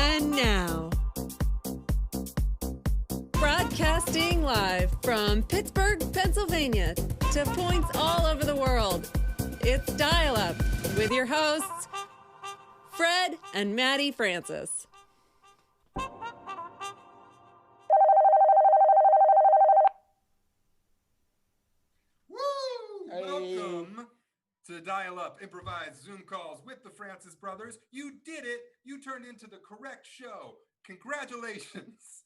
And now, broadcasting live from Pittsburgh, Pennsylvania, to points all over the world, it's Dial Up with your hosts, Fred and Matty Frances. Welcome to Dial Up, improvised Zoom calls with the Frances brothers. You did it. You turned into the correct show. Congratulations.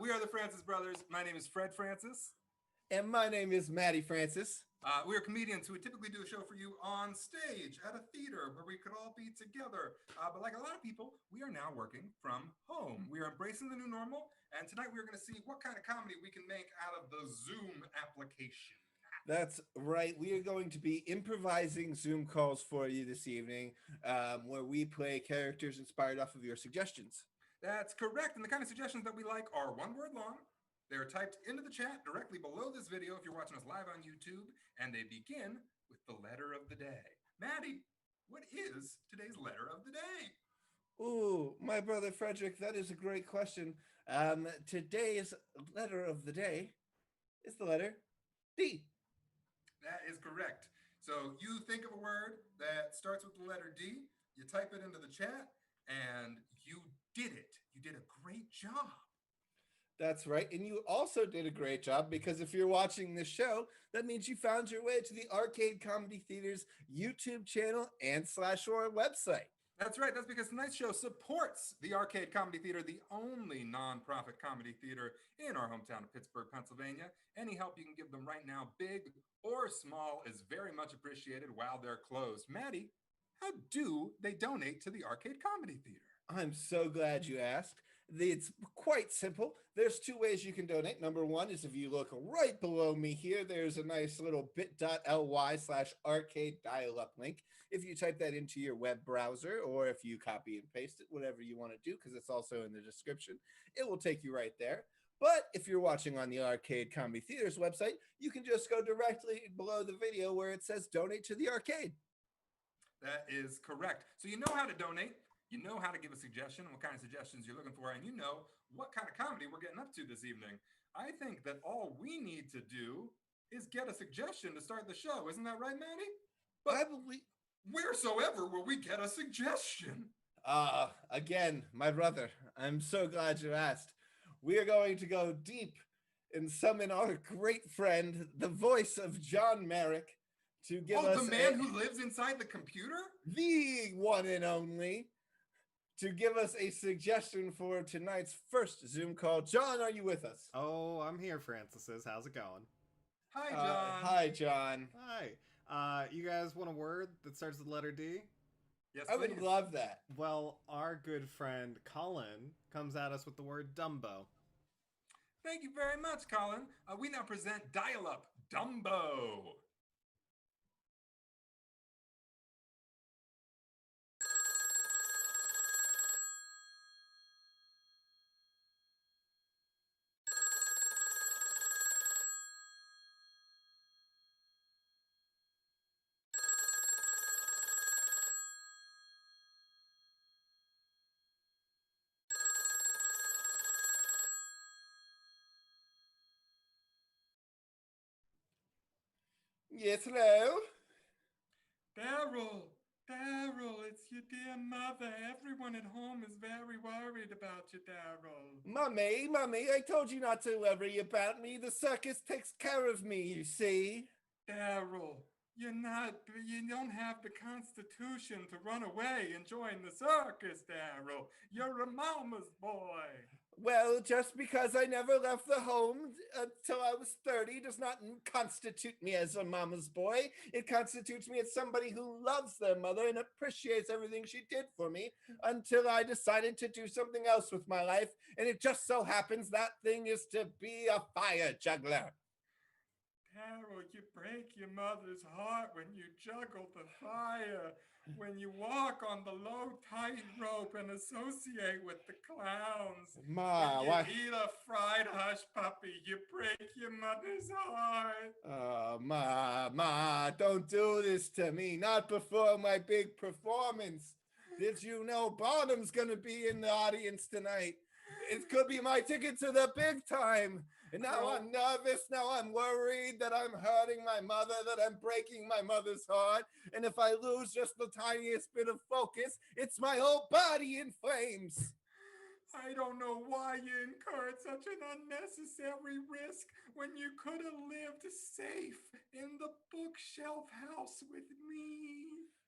We are the Frances brothers. My name is Fred Frances. And my name is Matty Frances. We are comedians who would typically do a show for you on stage at a theater where we could all be together. But like a lot of people, we are now working from home. We are embracing the new normal. And tonight we're going to see what kind of comedy we can make out of the Zoom application. That's right. We are going to be improvising Zoom calls for you this evening, where we play characters inspired off of your suggestions. That's correct. And the kind of suggestions that we like are one word long. They're typed into the chat directly below this video if you're watching us live on YouTube, and they begin with the letter of the day. Maddie, what is today's letter of the day? Ooh, my brother Frederick, that is a great question. Today's letter of the day is the letter D. That is correct. So you think of a word that starts with the letter D, you type it into the chat, and you did it. You did a great job. That's right. And you also did a great job, because if you're watching this show, that means you found your way to the Arcade Comedy Theater's YouTube channel and /or website. That's right. That's because tonight's show supports the Arcade Comedy Theater, the only nonprofit comedy theater in our hometown of Pittsburgh, Pennsylvania. Any help you can give them right now, big or small, is very much appreciated while they're closed. Maddie, how do they donate to the Arcade Comedy Theater? I'm so glad you asked. It's quite simple. There's two ways you can donate. Number one is if you look right below me here, there's a nice little bit.ly/arcade dial-up link. If you type that into your web browser, or if you copy and paste it, whatever you want to do, because it's also in the description, it will take you right there. But if you're watching on the Arcade Comedy Theater's website, you can just go directly below the video where it says donate to the arcade. That is correct. So you know how to donate. You know how to give a suggestion, what kind of suggestions you're looking for, and you know what kind of comedy we're getting up to this evening. I think that all we need to do is get a suggestion to start the show. Isn't that right, Manny? But I believe... wheresoever will we get a suggestion? Again, my brother, I'm so glad you asked. We are going to go deep and summon our great friend, the voice of John Merrick, to give us... the man who lives inside the computer? The one and only, to give us a suggestion for tonight's first Zoom call. John, are you with us? Oh, I'm here, Frances. How's it going? Hi, John. Hi, John. Hi. You guys want a word that starts with the letter D? Yes, I would love that. Well, our good friend Colin comes at us with the word Dumbo. Thank you very much, Colin. We now present Dial Up Dumbo. Yes, hello? Daryl, it's your dear mother. Everyone at home is very worried about you, Daryl. Mummy, I told you not to worry about me. The circus takes care of me, you see. Daryl, you don't have the constitution to run away and join the circus, Daryl. You're a mama's boy. Well, just because I never left the home until I was 30 does not constitute me as a mama's boy. It constitutes me as somebody who loves their mother and appreciates everything she did for me until I decided to do something else with my life. And it just so happens that thing is to be a fire juggler. Carol, you break your mother's heart when you juggle the fire, when you walk on the low tightrope and associate with the clowns. Ma, when you why? eat a fried hush puppy, you break your mother's heart. Oh, Ma, don't do this to me. Not before my big performance. Did you know Bonham's gonna be in the audience tonight? It could be my ticket to the big time. And now I'm nervous. Now I'm worried that I'm hurting my mother, that I'm breaking my mother's heart. And if I lose just the tiniest bit of focus, it's my whole body in flames. I don't know why you incurred such an unnecessary risk when you could have lived safe in the bookshelf house with me.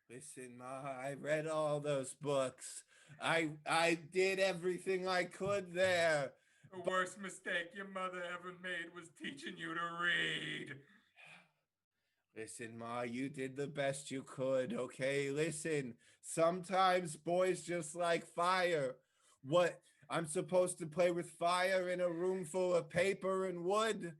Listen, Ma, I read all those books. I did everything I could there. The worst mistake your mother ever made was teaching you to read. Listen, Ma, you did the best you could, okay? Listen, sometimes boys just like fire. What? I'm supposed to play with fire in a room full of paper and wood?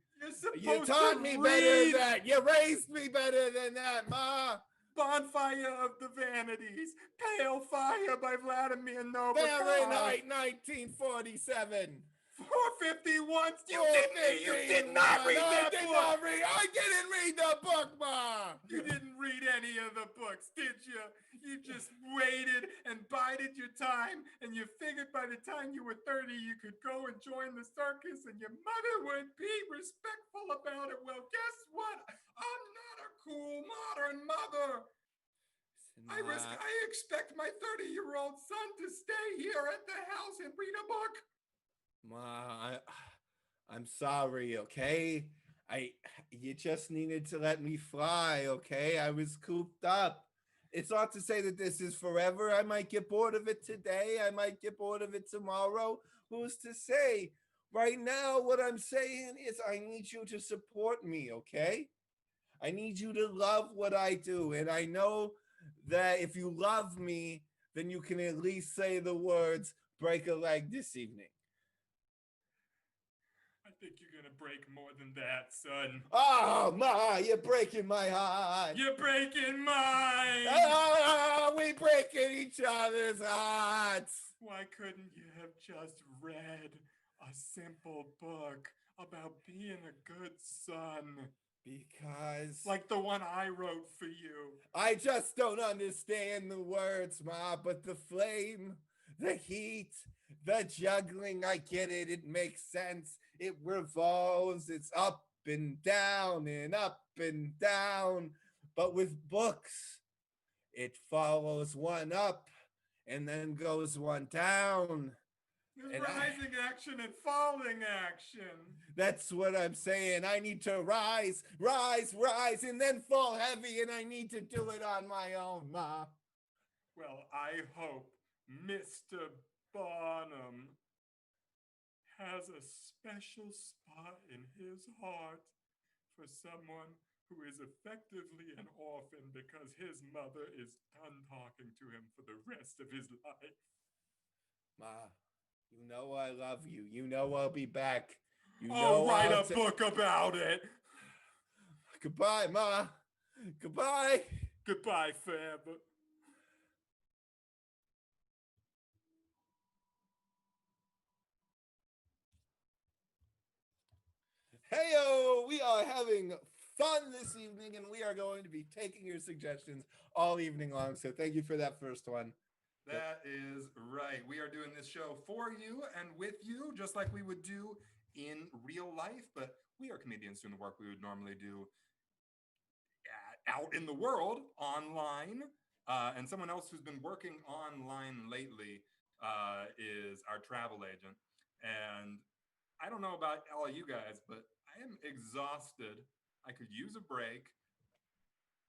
You taught me better than that. You raised me better than that, Ma. Bonfire of the Vanities, Pale Fire by Vladimir Nabokov. Fahrenheit 1947. 451. You did not read that book. I didn't read the book, Ma. You didn't read any of the books, did you? You just waited and bided your time, and you figured by the time you were 30, you could go and join the circus, and your mother would be respectful about it. Well, guess what? I'm not a cool modern mother. I expect my 30-year-old son to stay here at the house and read a book. Ma, I'm sorry, okay? You just needed to let me fly, okay? I was cooped up. It's not to say that this is forever. I might get bored of it today. I might get bored of it tomorrow. Who's to say? Right now, what I'm saying is I need you to support me, okay? I need you to love what I do. And I know that if you love me, then you can at least say the words, break a leg this evening. I think you're gonna break more than that, son. Oh, Ma, you're breaking my heart. You're breaking mine. Oh, we breaking each other's hearts. Why couldn't you have just read a simple book about being a good son? Because... like the one I wrote for you. I just don't understand the words, Ma, but the flame, the heat, the juggling, I get it. It makes sense. It revolves. It's up and down and up and down. But with books, it follows one up and then goes one down. There's rising action and falling action. That's what I'm saying. I need to rise, and then fall heavy, and I need to do it on my own, Ma. Well, I hope Mr. Bonham has a special spot in his heart for someone who is effectively an orphan because his mother is done talking to him for the rest of his life. Ma, you know I love you. You know I'll be back. You know I'll write a book about it. Goodbye, Ma. Goodbye. Goodbye forever. Heyo, we are having fun this evening, and we are going to be taking your suggestions all evening long. So thank you for that first one. That is right. We are doing this show for you and with you, just like we would do in real life. But we are comedians doing the work we would normally do out in the world, online. And someone else who's been working online lately is our travel agent. And I don't know about all you guys, but I am exhausted. I could use a break.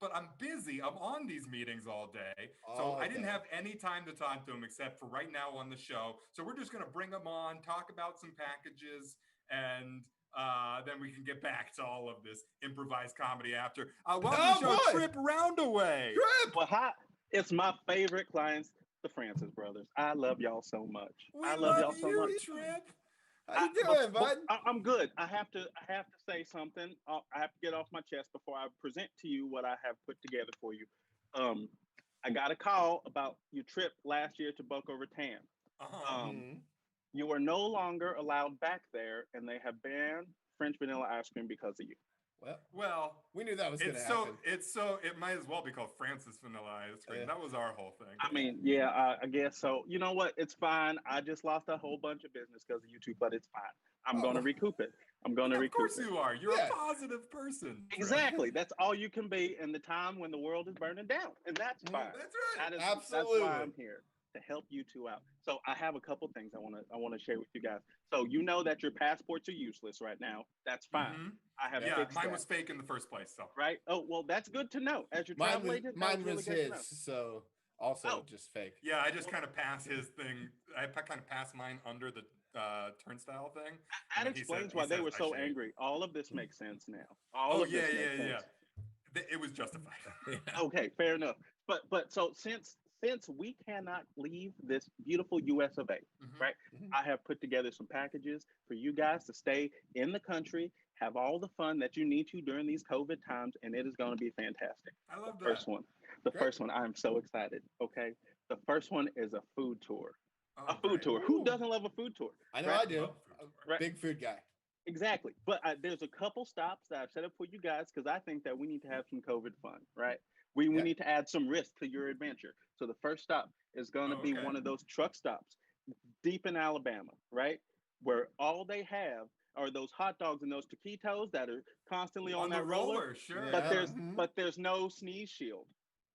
But I'm busy. I'm on these meetings all day. So I didn't have any time to talk to him except for right now on the show. So we're just going to bring him on, talk about some packages, and then we can get back to all of this improvised comedy after. Welcome to Trip Roundaway. Trip! Well, hi. It's my favorite clients, the Frances brothers. I love y'all so much. I love y'all so much. Trip. How you doing, bud? I'm good. I have to say something. I have to get off my chest before I present to you what I have put together for you. I got a call about your trip last year to Boca Raton. You are no longer allowed back there, and they have banned French vanilla ice cream because of you. Well, we knew that was going to happen. It might as well be called Frances Vanilla Ice Cream. That was our whole thing. I mean, yeah, I guess so. You know what? It's fine. I just lost a whole bunch of business because of YouTube, but it's fine. I'm going to recoup it. I'm going to recoup it. Of course you are. You're a positive person. Exactly. That's all you can be in the time when the world is burning down. And that's fine. That's right. Absolutely. That's why I'm here, to help you two out. So I have a couple things I want to share with you guys. So you know that your passports are useless right now. That's fine. Mm-hmm. I have mine was fake in the first place. So right. Oh well, that's good to know. As your travel agent, mine was his. So also just fake. Yeah, I just kind of pass his thing. I kind of pass mine under the turnstile thing. That explains why they were so angry. All of this makes sense now. All of this makes sense. It was justified. Okay, fair enough. But so since we cannot leave this beautiful US of A, right? I have put together some packages for you guys to stay in the country, have all the fun that you need to during these COVID times, and it is going to be fantastic. I love the first one. The first one, I'm so excited. Okay, the first one is a food tour. A food tour. Who doesn't love a food tour? I know I do. Right? Big food guy. Exactly. But there's a couple stops that I've set up for you guys because I think that we need to have some COVID fun, right? We need to add some risk to your adventure. So the first stop is going to be one of those truck stops deep in Alabama, right? Where all they have are those hot dogs and those taquitos that are constantly on that roller. Sure. But there's no sneeze shield.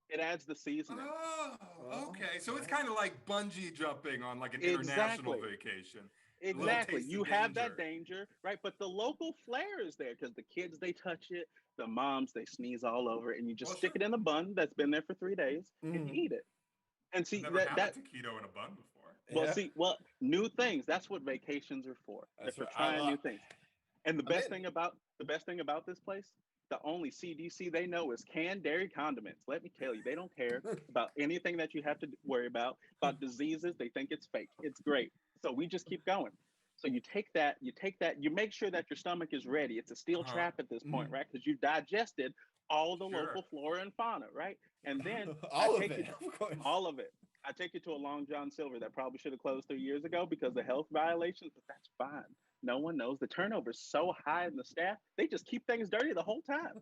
It adds the seasoning. Oh, okay. So it's kind of like bungee jumping on like an international vacation. Exactly. You have that danger, right? But the local flair is there because the kids, they touch it. The moms, they sneeze all over it. And you just stick it in a bun that's been there for 3 days and you eat it. And see, never had a taquito in a bun before. Well, new things. That's what vacations are for. That's for trying new things. And the best thing about this place, the only CDC they know is canned dairy condiments. Let me tell you, they don't care about anything that you have to worry about diseases. They think it's fake. It's great. So we just keep going. So you take that, you make sure that your stomach is ready. It's a steel trap at this point, right? Because you've digested all the local flora and fauna, right? And then all of it. I take you to a Long John Silver that probably should have closed 3 years ago because of health violations, but that's fine. No one knows. The turnover is so high in the staff, they just keep things dirty the whole time.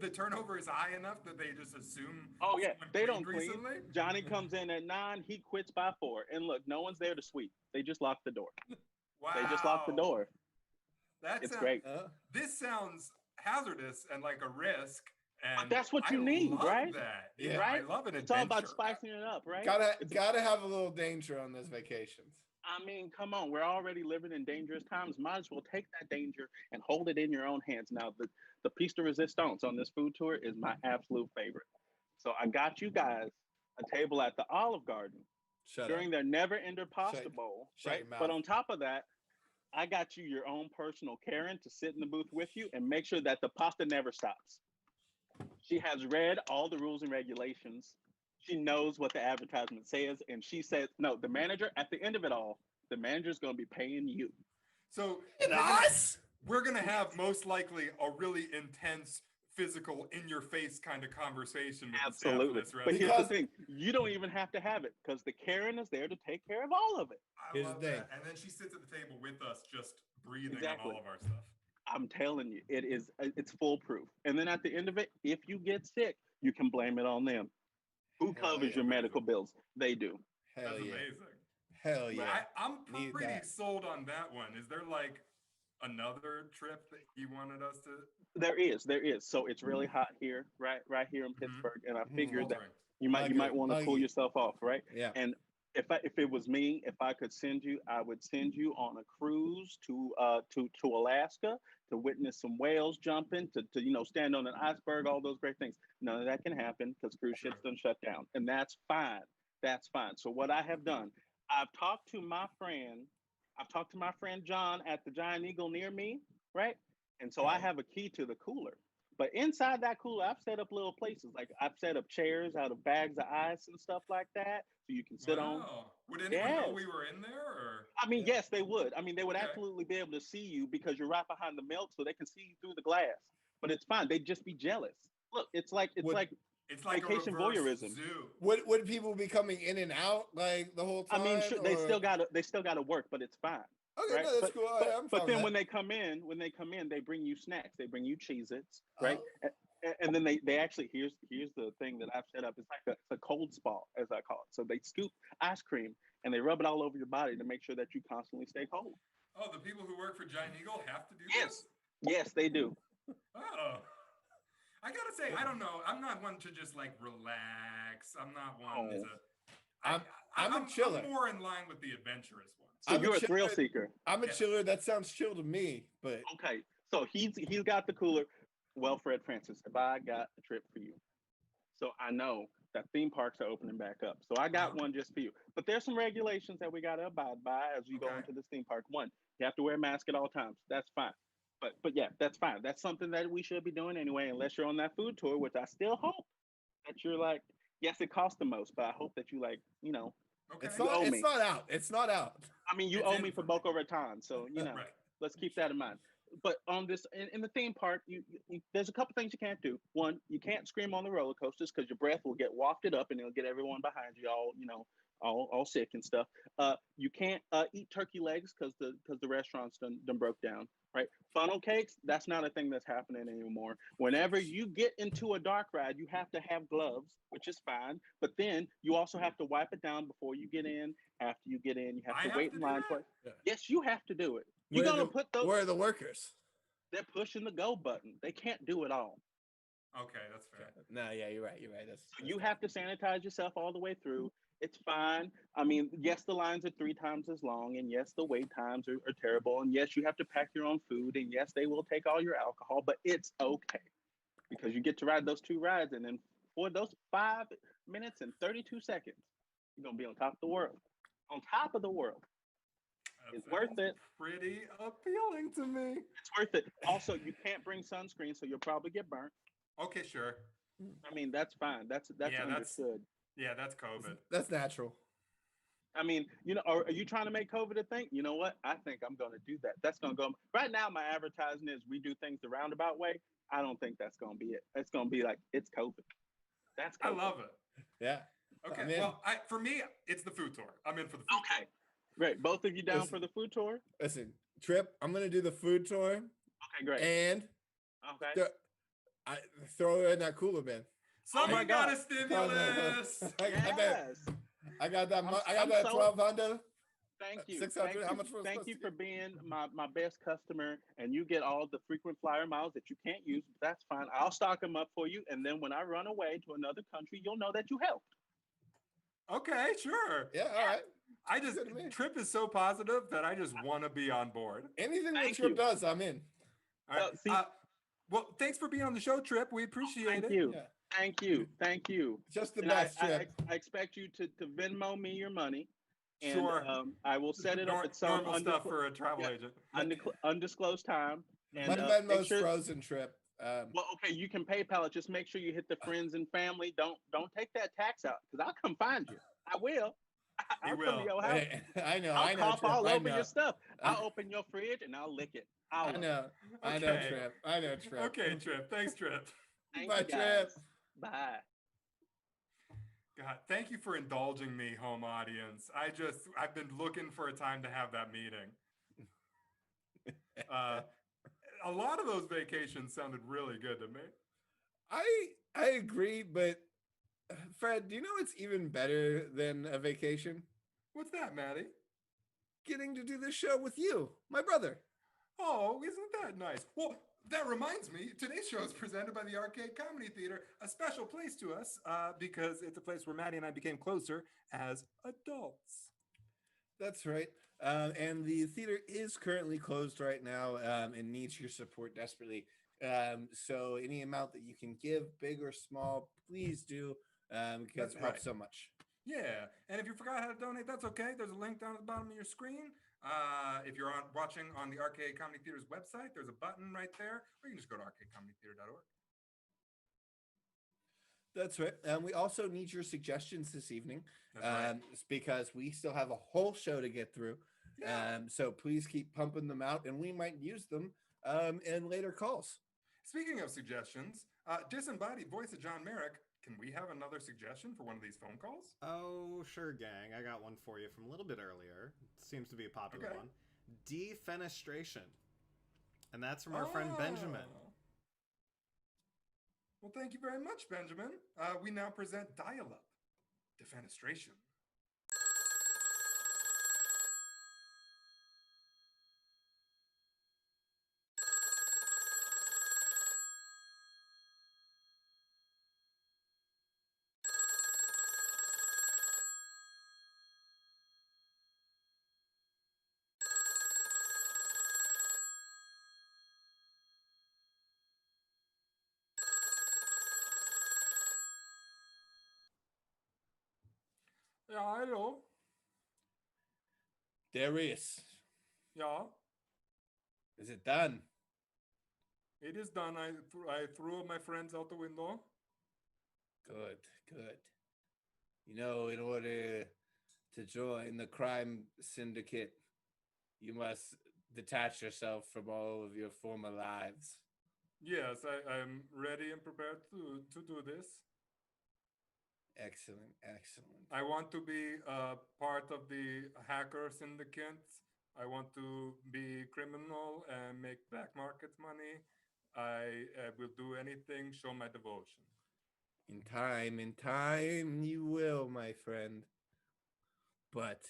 The turnover is high enough that they just assume. Oh yeah, they don't clean. Recently? Johnny comes in at 9, he quits by 4, and look, no one's there to sweep. They just lock the door. Wow. They just lock the door. It's great. This sounds hazardous and like a risk. And but that's what you need, right? That. Yeah, right? I love it. It's all about spicing it up, right? Gotta have a little danger on those vacations. I mean, come on. We're already living in dangerous times. Might as well take that danger and hold it in your own hands. Now, the piece de resistance on this food tour is my absolute favorite. So I got you guys a table at the Olive Garden during their never-ender pasta bowl, right? But on top of that, I got you your own personal Karen to sit in the booth with you and make sure that the pasta never stops. She has read all the rules and regulations. She knows what the advertisement says. And she says, no, the manager, at the end of it all, the manager's going to be paying you. So we're going to have most likely a really intense, physical, in-your-face kind of conversation with absolutely. The staff. But here's the thing. You don't even have to have it because the Karen is there to take care of all of it. I love that. And then she sits at the table with us just breathing on all of our stuff. I'm telling you, it's foolproof. And then at the end of it, if you get sick, you can blame it on them. Who covers your medical bills? They do. That's amazing. Hell yeah. I'm pretty sold on that one. Is there like another trip that you wanted us to? There is. So it's really hot here, right here in Pittsburgh. And I figured that you might want to cool yourself off, right? Yeah. And if it was me, if I could send you, I would send you on a cruise to Alaska to witness some whales jumping, to stand on an iceberg, all those great things. None of that can happen because cruise ships don't shut down, and that's fine. That's fine. So what I have done, I've talked to my friend John at the Giant Eagle near me, right? And so I have a key to the cooler. But inside that cooler, I've set up little places. Like I've set up chairs out of bags of ice and stuff like that, so you can sit on. Would anyone know we were in there? Or? I mean, yes, they would. I mean, they would absolutely be able to see you because you're right behind the milk, so they can see you through the glass. But it's fine. They'd just be jealous. Look, it's like vacation voyeurism. Zoo. Would people be coming in and out like the whole time? I mean, sure, they still got to work, but it's fine. Okay, right? no, that's cool. I'm But fine then with when they come in, they bring you snacks. They bring you Cheez-Its, that. right? And then they actually here's the thing that I've set up. It's like it's a cold spa, as I call it. So they scoop ice cream and they rub it all over your body to make sure that you constantly stay cold. Oh, the people who work for Giant Eagle have to do Yes, yes, they do. this? Oh. I gotta say, I don't know. I'm not one to just like relax. I'm not one Oh. to. I'm a chiller. I'm more in line with the adventurous ones. So I'm a you're a chiller. thrill seeker. I'm a Yeah. chiller. That sounds chill to me, but Okay, so he's got the cooler. Well, Fred Francis, have I got a trip for you? So I know that theme parks are opening back up. So I got one just for you. But there's some regulations that we got to abide by as you go Okay. into this theme park. One, you have to wear a mask at all times. That's fine. But yeah, that's fine. That's something that we should be doing anyway, unless you're on that food tour, which I still hope that you're like, yes, it costs the most, but I hope that you like, Okay. it's You not. owe It's me. not out. It's not out. I mean, you It's owe in me for for me. Boca Raton, so Right. let's keep that in mind. But on this in the theme park, you there's a couple things you can't do. One, you can't scream on the roller coasters because your breath will get wafted up and it'll get everyone behind you all sick and stuff. You can't eat turkey legs because the restaurants done broke down. Right, funnel cakes. That's not a thing that's happening anymore. Whenever you get into a dark ride, you have to have gloves, which is fine. But then you also have to wipe it down before you get in. After you get in, you have I to have wait to in do line that? twice. Yeah. Yes, you have to do it. You're Where gonna the- put those. Where are the workers? They're pushing the go button. They can't do it all. Okay, that's fair. No, yeah, you're right. That's So you have to sanitize yourself all the way through. It's fine. I mean, yes, the lines are 3 times as long, and yes, the wait times are terrible, and yes, you have to pack your own food, and yes, they will take all your alcohol, but it's okay because you get to ride those 2 rides, and then for those 5 minutes and 32 seconds, you're gonna be on top of the world. On top of the world. That It's worth sounds it. Pretty appealing to me. It's worth it. Also, you can't bring sunscreen, so you'll probably get burnt. Okay, sure. I mean, that's fine. That's Yeah, understood. that's COVID. That's natural. I mean, are you trying to make COVID a thing? You know what? I think I'm going to do that. That's going to go. Right now, my advertising is we do things the roundabout way. I don't think that's going to be it. It's going to be like, it's COVID. That's COVID. I love it. Yeah. Okay, I'm in. well, for me, it's the food tour. I'm in for the food Okay. Great. Both of you down Listen. for the food tour? Listen, Trip. I'm gonna do the food tour, Okay, great. and Okay. I throw it in that cooler bin. Somebody my got God. a stimulus. I got that. Yes. I got that. I I'm got that so- 1200. Thank you. 600, Thank how you. much was it Thank supposed you to for be? being my best customer, and you get all the frequent flyer miles that you can't use. But that's fine. I'll stock them up for you, and then when I run away to another country, you'll know that you helped. Okay, sure. Yeah. All right. I just Good to me. Trip is so positive that I just want to be on board. Anything that Thank Trip you. does, I'm in. All right. see- Well, thanks for being on the show, Trip. We appreciate Thank it. you. Yeah. Thank you. Thank you. Just the And best, Trip. I expect you to Venmo me your money. And, Sure. I will set it up at some normal stuff for a travel yeah. agent. undisclosed time. And, My make Venmo's sure- frozen, Trip. Well, okay, you can PayPal it. Just make sure you hit the friends and family. Don't take that tax out because I'll come find you. I will. I'll come will. to your house. I know. I'll cough Trip. all I over know. your stuff. I- I'll open your fridge and I'll lick it. I know. I know, Okay. Trip. I know, Trip. Okay, Trip. Thanks, Trip. Thank Bye, you guys. Trip. Bye. God, thank you for indulging me, home audience. I've been looking for a time to have that meeting. A lot of those vacations sounded really good to me. I agree, but Fred, do you know what's even better than a vacation? What's that, Maddie? Getting to do this show with you, my brother. Oh, isn't that nice? Well, that reminds me, today's show is presented by the Arcade Comedy Theater, a special place to us because it's a place where Maddie and I became closer as adults. That's right. And the theater is currently closed right now and needs your support desperately. So any amount that you can give, big or small, please do because That's it helps right. so much. Yeah, and if you forgot how to donate, that's okay. There's a link down at the bottom of your screen. If you're watching on the Arcade Comedy Theater's website, there's a button right there, or you can just go to arcadecomedytheater.org. That's right. We also need your suggestions this evening That's right. it's because we still have a whole show to get through. Yeah. So please keep pumping them out and we might use them in later calls. Speaking of suggestions, disembodied voice of John Merrick, can we have another suggestion for one of these phone calls? Oh, sure, gang. I got one for you from a little bit earlier. It seems to be a popular Okay. one. defenestration. And that's from our friend Benjamin. Well, thank you very much, Benjamin. We now present Dial-Up, defenestration. Ja, hallo. Darius, Ja, is it done? it is done. I threw my friends out the window. Good, good. You know, in order to join the crime syndicate, you must detach yourself from all of your former lives. Yes, I'm ready and prepared to do this. Excellent, excellent. I want to be part of the hacker syndicate. I want to be criminal and make black market money. I will do anything, show my devotion. In time, you will, my friend. But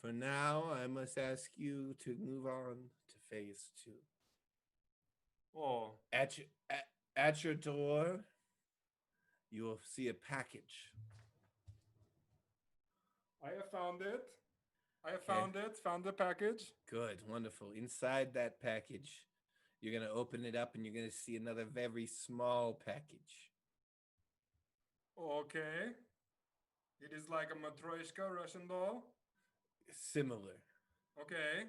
for now, I must ask you to move on to phase 2. Oh, At your door, you will see a package. I have found it. Okay. Found the package. Good, wonderful. Inside that package, you're going to open it up and you're going to see another very small package. Okay. It is like a Matryoshka Russian doll. Similar. Okay.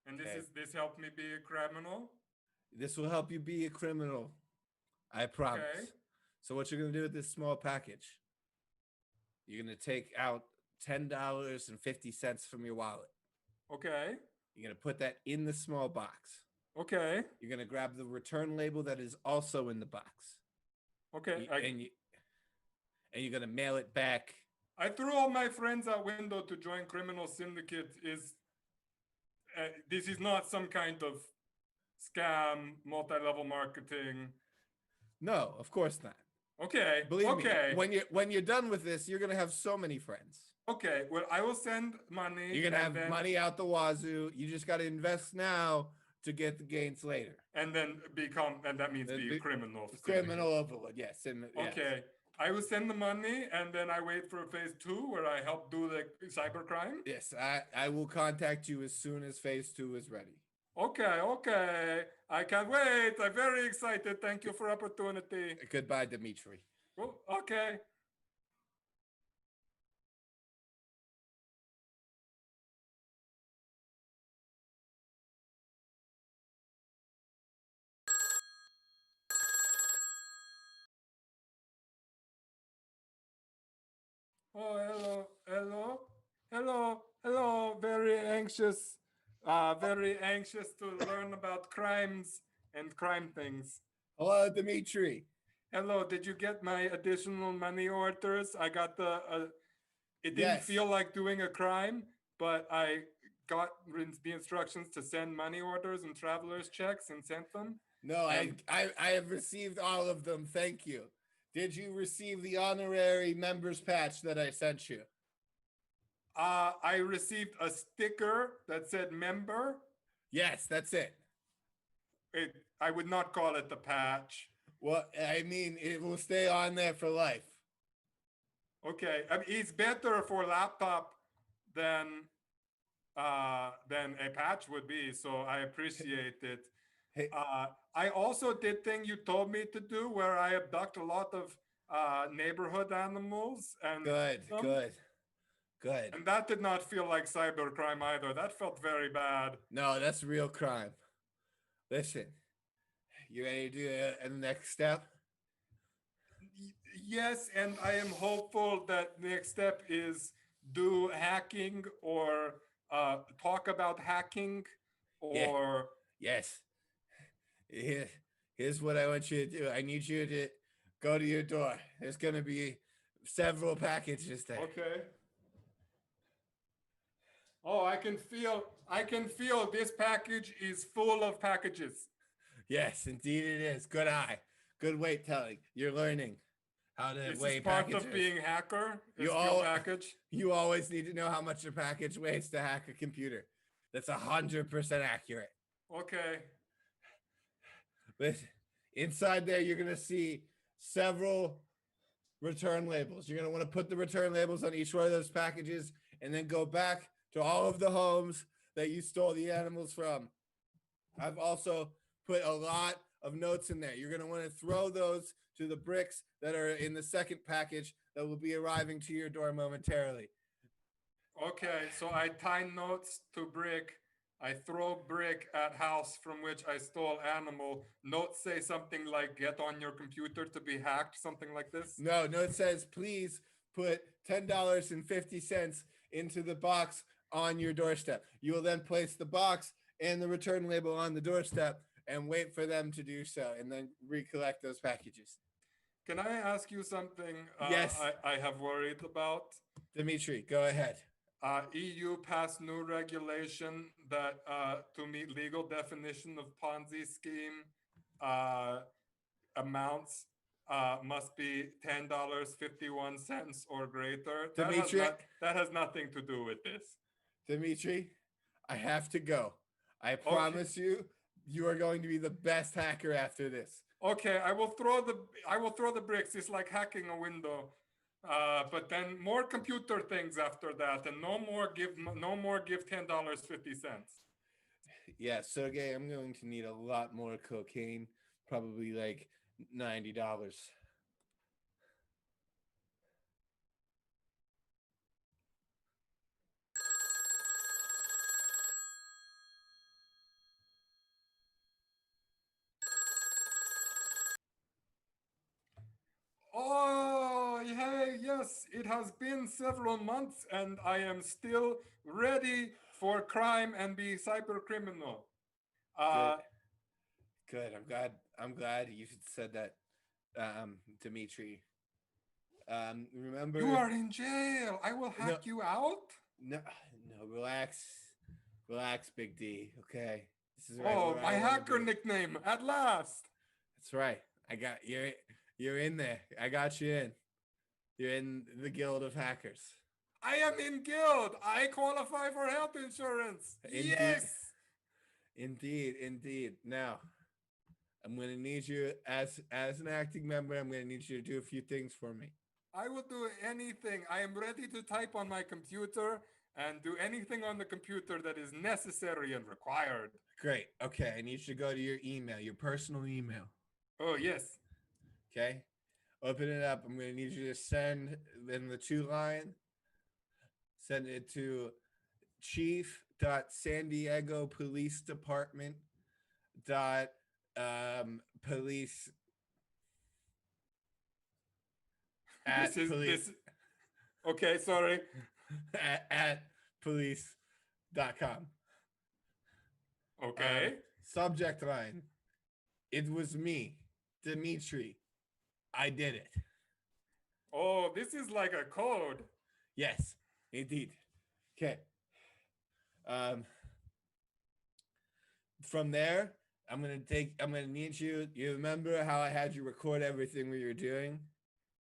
And Okay. this helped me be a criminal. This will help you be a criminal. I promise. Okay. So what you're going to do with this small package, you're going to take out $10.50 from your wallet. Okay. You're going to put that in the small box. Okay. You're going to grab the return label that is also in the box. Okay. And you're going to mail it back. I threw all my friends out window to join criminal syndicate. This is not some kind of scam, multi-level marketing. No, of course not. Okay. Believe me. When you're done with this, you're going to have so many friends. Okay. Well, I will send money. You're going to have money out the wazoo. You just got to invest now to get the gains later. And then that means be a criminal. Criminal overlord, yes. Yes. Okay. I will send the money and then I wait for phase 2 where I help do the cybercrime. Yes, I will contact you as soon as phase 2 is ready. Okay. I can't wait. I'm very excited. Thank you for opportunity. Goodbye, Dimitri. Well, okay. Oh, hello. Very anxious to learn about crimes and crime things. Hello, Dimitri. Hello, did you get my additional money orders? I got it didn't Yes. feel like doing a crime, but I got the instructions to send money orders and traveler's checks and sent them. No, I have received all of them. Thank you. Did you receive the honorary members patch that I sent you? I received a sticker that said member. Yes, that's it. I would not call it the patch. Well, I mean, it will stay on there for life. Okay, I mean, it's better for laptop than a patch would be, so I appreciate it. Hey. I also did thing you told me to do where I abduct a lot of neighborhood animals and Good. And that did not feel like cybercrime either. That felt very bad. No, that's real crime. Listen, you ready to do the next step? Yes, and I am hopeful that the next step is do hacking or talk about hacking or... Yes. Here's what I want you to do. I need you to go to your door. There's going to be several packages there. Okay. Oh, I can feel I can feel this package is full of packages. Yes, indeed it is. Good eye. Good weight telling. You're learning how to This weigh is part packages. of being hacker. You Is all- your package. You always need to know how much a package weighs to hack a computer. That's 100% accurate. Okay. But inside there, you're going to see several return labels. You're going to want to put the return labels on each one of those packages and then go back to all of the homes that you stole the animals from. I've also put a lot of notes in there. You're going to want to throw those to the bricks that are in the second package that will be arriving to your door momentarily. Okay, so I tie notes to brick. I throw brick at house from which I stole animal. Notes say something like "get on your computer to be hacked," something like this. No, it says please put $10.50 into the box on your doorstep. You will then place the box and the return label on the doorstep and wait for them to do so, and then recollect those packages. Can I ask you something? Yes. I have worried about. Dimitri, go ahead. EU passed new regulation that to meet legal definition of Ponzi scheme amounts must be $10.51 or greater. Dimitri? That has nothing to do with this. Dimitri, I have to go. I promise you, you are going to be the best hacker after this. Okay, I will throw the bricks. It's like hacking a window. But then more computer things after that, and no more give $10.50. Yeah, Sergey, I'm going to need a lot more cocaine, probably like $90. Oh, hey, yes, it has been several months, and I am still ready for crime and be cyber criminal. Good. I'm glad you said that, Dimitri. Remember, You are in jail. I will hack you out. No, relax, Big D. Okay, this is Oh, my hacker nickname at last. That's right. I got you. You're in there. I got you in. You're in the guild of hackers. I am in guild. I qualify for health insurance. Indeed. Yes. Indeed. Now, I'm going to need you as an acting member. I'm going to need you to do a few things for me. I will do anything. I am ready to type on my computer and do anything on the computer that is necessary and required. Great. Okay, I need you to go to your email, your personal email. Oh, yes. Okay, open it up. I'm going to need you to send in the 2-line. Send it to chief.sandiego police department.police Okay, sorry. at police.com. Okay. Subject line: it was me, Dimitri. I did it. Oh, this is like a code. Yes, indeed. Okay. From there, I'm gonna need you. You remember how I had you record everything we were doing?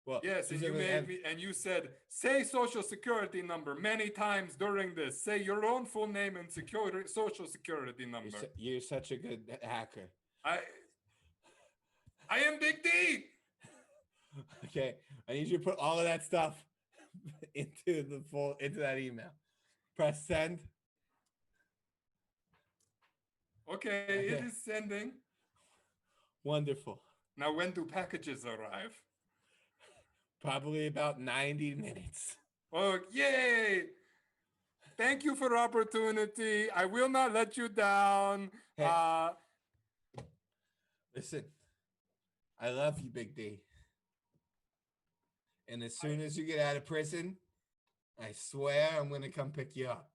Well, yes, and you made me, and you said, say social security number many times during this. Say your own full name and social security number. You're such a good hacker. I am Big D. Okay, I need you to put all of that stuff into that email. Press send. Okay, it is sending. Wonderful. Now, when do packages arrive? Probably about 90 minutes. Oh, yay! Thank you for the opportunity. I will not let you down. Hey. Listen, I love you, Big D. And as soon as you get out of prison, I swear I'm going to come pick you up.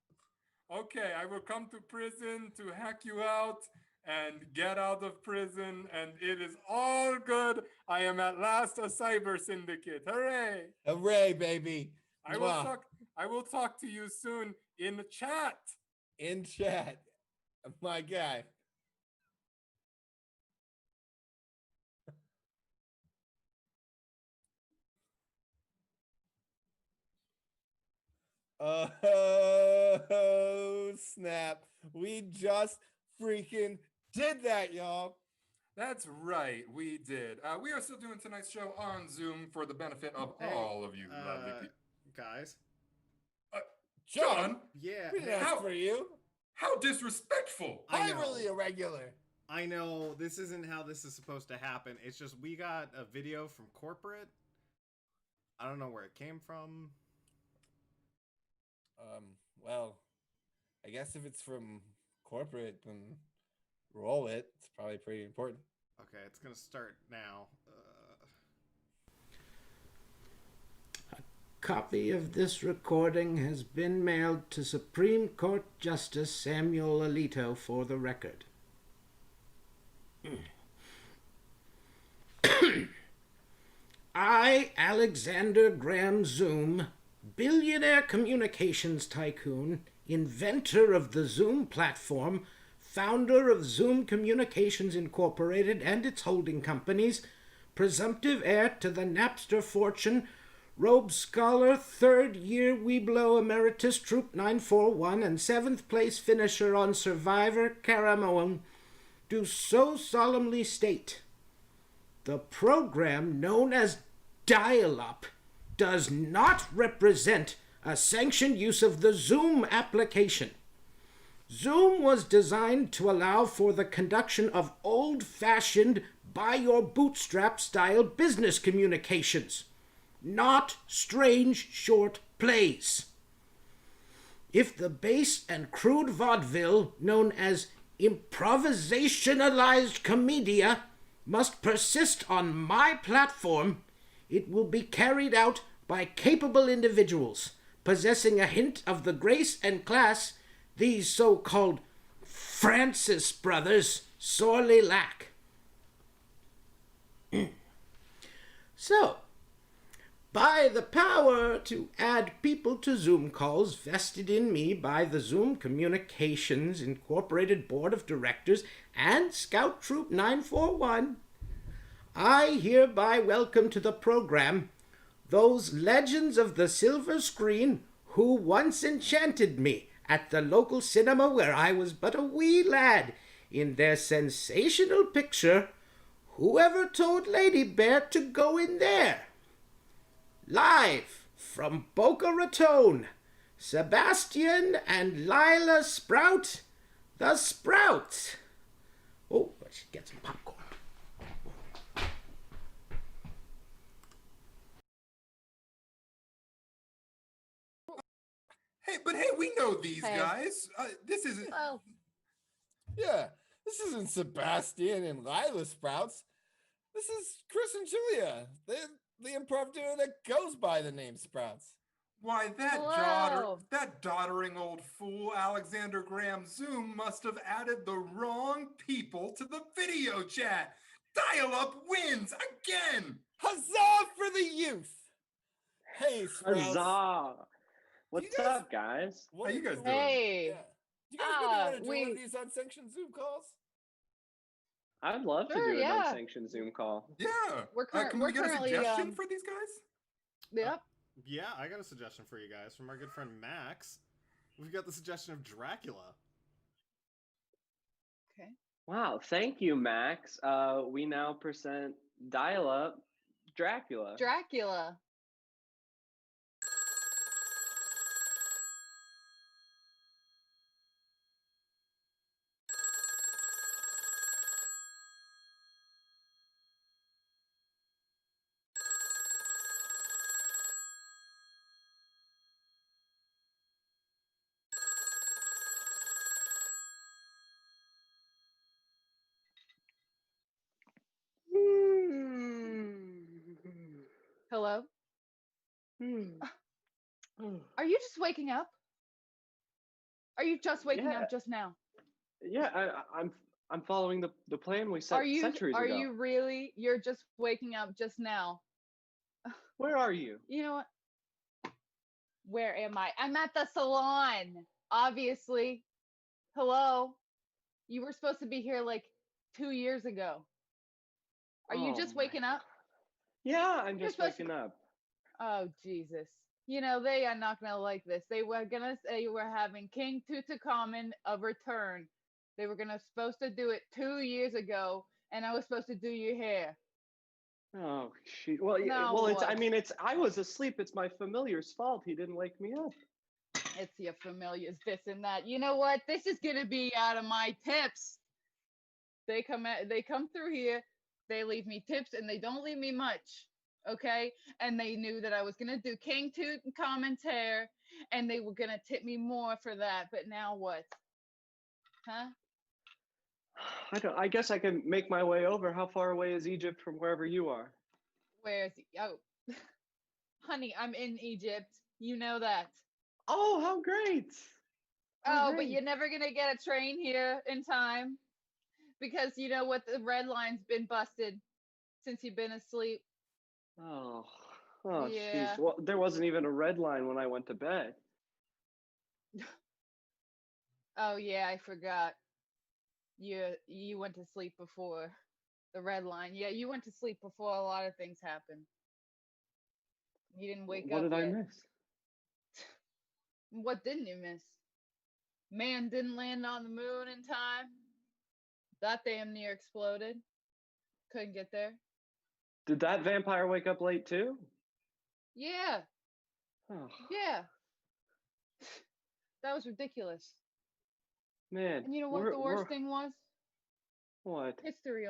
Okay, I will come to prison to hack you out and get out of prison, and it is all good. I am at last a cyber syndicate. Hooray! Hooray, baby. I will talk to you soon in the chat. in chat. My guy. Oh, snap. We just freaking did that, y'all. That's right, we did. We are still doing tonight's show on Zoom for the benefit of all of you lovely people. Guys. John? Yeah. We didn't ask for you. How disrespectful! I'm really irregular. I know this isn't how this is supposed to happen. It's just we got a video from corporate. I don't know where it came from. Well, I guess if it's from corporate, then roll it. It's probably pretty important. Okay, it's gonna start now. A copy of this recording has been mailed to Supreme Court Justice Samuel Alito for the record. I, Alexander Graham Zoom, billionaire communications tycoon, inventor of the Zoom platform, founder of Zoom Communications Incorporated and its holding companies, presumptive heir to the Napster fortune, Rhodes Scholar, third-year Weeblo Emeritus Troop 941, and seventh-place finisher on Survivor Caramoan, do so solemnly state, the program known as Dial-Up does not represent a sanctioned use of the Zoom application. Zoom was designed to allow for the conduction of old-fashioned, by-your-bootstrap-style business communications, not strange short plays. If the base and crude vaudeville known as improvisationalized comedia must persist on my platform, it will be carried out by capable individuals possessing a hint of the grace and class these so-called Frances brothers sorely lack. So, by the power to add people to Zoom calls vested in me by the Zoom Communications Incorporated Board of Directors and Scout Troop 941, I hereby welcome to the program those legends of the silver screen who once enchanted me at the local cinema where I was but a wee lad in their sensational picture, Whoever Told Lady Bear to Go in There? Live from Boca Raton, Sebastian and Lila Sprout, the Sprouts. Oh, I should get some popcorn. Hey, we know these guys. This isn't. Well, Yeah, this isn't Sebastian and Lila Sprouts. This is Chris and Julia, the improv duo that goes by the name Sprouts. Why, Hello. that doddering old fool Alexander Graham Zoom must have added the wrong people to the video chat. Dial-Up wins again. Huzzah for the youth! Hey, Sprouts. Huzzah! What's up, guys? What How you are guys doing? hey, Yeah. You guys maybe want to do one we- of these unsanctioned Zoom calls? I'd love Sure, to do an yeah. unsanctioned Zoom call. Yeah. We're Can we get a currently, suggestion for these guys? Yep. Yeah, I got a suggestion for you guys from our good friend Max. We've got the suggestion of Dracula. Okay. Wow, thank you, Max. We now present Dial-Up Dracula. Dracula. Hello. Are you just waking up? Are you just waking Yeah. up just now? Yeah, I'm following the plan we set Are you centuries are ago. you really? You're just waking up just now. Where are you? You know what? Where am I? I'm at the salon. Obviously. Hello? You were supposed to be here like 2 years ago. Are you Oh just my. waking up? Yeah, I'm You're just supposed to. waking up. Oh, Jesus. You know, they are not going to like this. They were going to say we're having King Tutankhamun a return. They were supposed to do it 2 years ago, and I was supposed to do your hair. Oh, shoot. Well, Now well, it's. I what? mean, it's. I was asleep. It's my familiar's fault. He didn't wake me up. It's your familiars, this and that. You know what? This is going to be out of my tips. They come through here, they leave me tips, and they don't leave me much. Okay, and they knew that I was gonna do King Tutankhamun's hair, and they were gonna tip me more for that. But now what? Huh? I don't. I guess I can make my way over. How far away is Egypt from wherever you are? Where's oh, honey? I'm in Egypt. You know that. Oh, how great! How Oh, but great! you're never gonna get a train here in time because you know what? The red line's been busted since you've been asleep. Oh, oh, jeez. Yeah. Well, there wasn't even a red line when I went to bed. Oh yeah, I forgot. You went to sleep before the red line. Yeah, you went to sleep before a lot of things happened. You didn't wake What up did I yet. miss? What didn't you miss? Man didn't land on the moon in time. That damn near exploded. Couldn't get there. Did that vampire wake up late too? Yeah, Oh, yeah. That was ridiculous. man. And you know what the worst thing was? What? History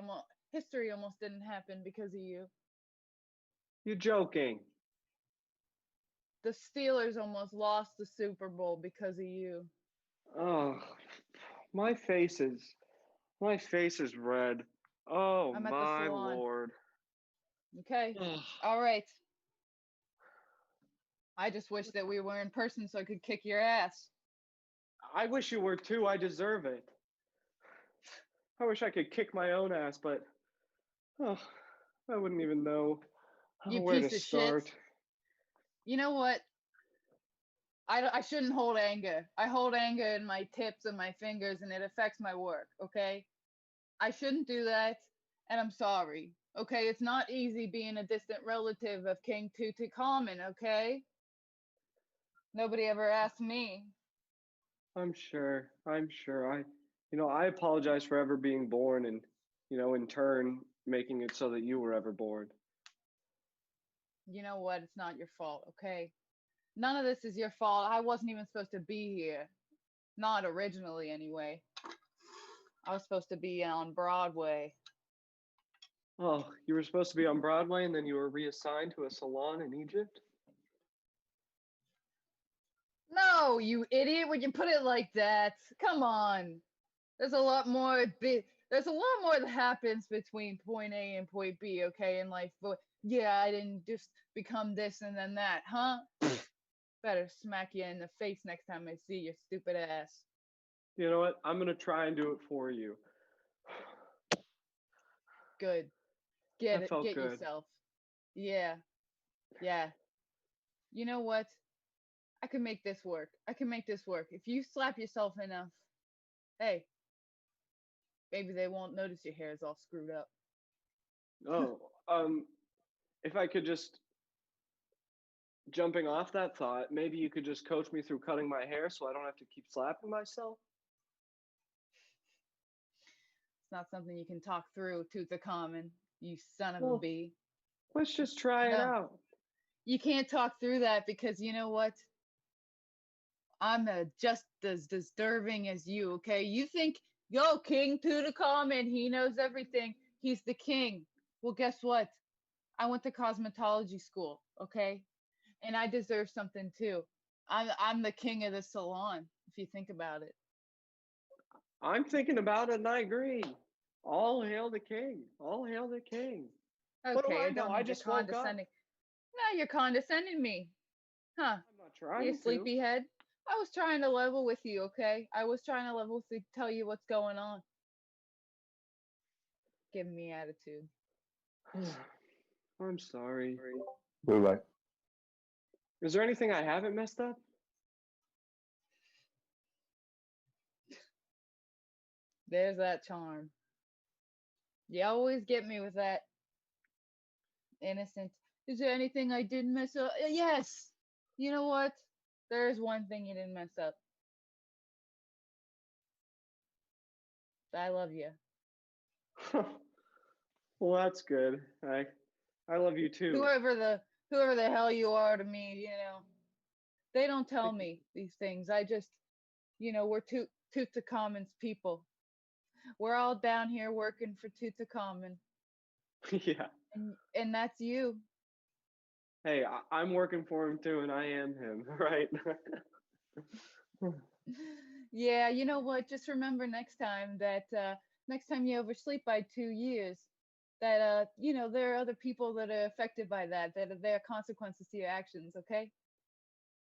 almost didn't happen because of you. You joking? The Steelers almost lost the Super Bowl because of you. Oh, my face is red. Oh I'm at the my salon. lord. Okay. Ugh. All right. I just wish that we were in person so I could kick your ass. I wish you were too. I deserve it. I wish I could kick my own ass, but oh, I wouldn't even know You where piece to of start. shit. You know what? I shouldn't hold anger. I hold anger in my tips and my fingers, and it affects my work. Okay, I shouldn't do that, and I'm sorry. Okay, it's not easy being a distant relative of King Tutankhamun. Okay, nobody ever asked me. I'm sure. I apologize for ever being born and, in turn, making it so that you were ever born. You know what? It's not your fault. Okay, none of this is your fault. I wasn't even supposed to be here. Not originally, anyway. I was supposed to be on Broadway. Oh, you were supposed to be on Broadway and then you were reassigned to a salon in Egypt? No, you idiot! When you put it like that, come on. There's a lot more. There's a lot more that happens between point A and point B. Okay, in life. But yeah, I didn't just become this and then that, huh? Better smack you in the face next time I see your stupid ass. You know what? I'm gonna try and do it for you. Good. That felt Get good. yourself. Yeah. Yeah. You know what? I can make this work. If you slap yourself enough, hey, maybe they won't notice your hair is all screwed up. Oh, if I could just jumping off that thought, maybe you could just coach me through cutting my hair so I don't have to keep slapping myself. It's not something you can talk through, Tutankhamun, you son of a bee. Let's just try it out. You can't talk through that because you know what? I'm just as deserving as you, okay? You think, yo, King Tutankhamun, he knows everything. He's the king. Well, guess what? I went to cosmetology school, okay? And I deserve something too. I'm the king of the salon, if you think about it. I'm thinking about it and I agree. All hail the king. All hail the king. What do Okay, I know? I need just your woke up. condescending. Now you're condescending me. Huh? I'm not trying You to. sleepyhead. I was trying to level with you, okay? I was trying to level to tell you what's going on. Giving me attitude. I'm sorry. Blue light. Is there anything I haven't messed up? There's that charm. You always get me with that innocent. Is there anything I didn't mess up? Yes. You know what? There is one thing you didn't mess up. I love you. Well, that's good. I love you too. Whoever the hell you are to me, they don't tell me these things. I just, we're Tutankhamun's people. We're all down here working for Tutankhamun, Yeah. and that's you. Hey, I'm working for him too, and I am him, right? Yeah, you know what? Just remember next time that next time you oversleep by 2 years, that there are other people that are affected by that. That there are consequences to your actions. Okay.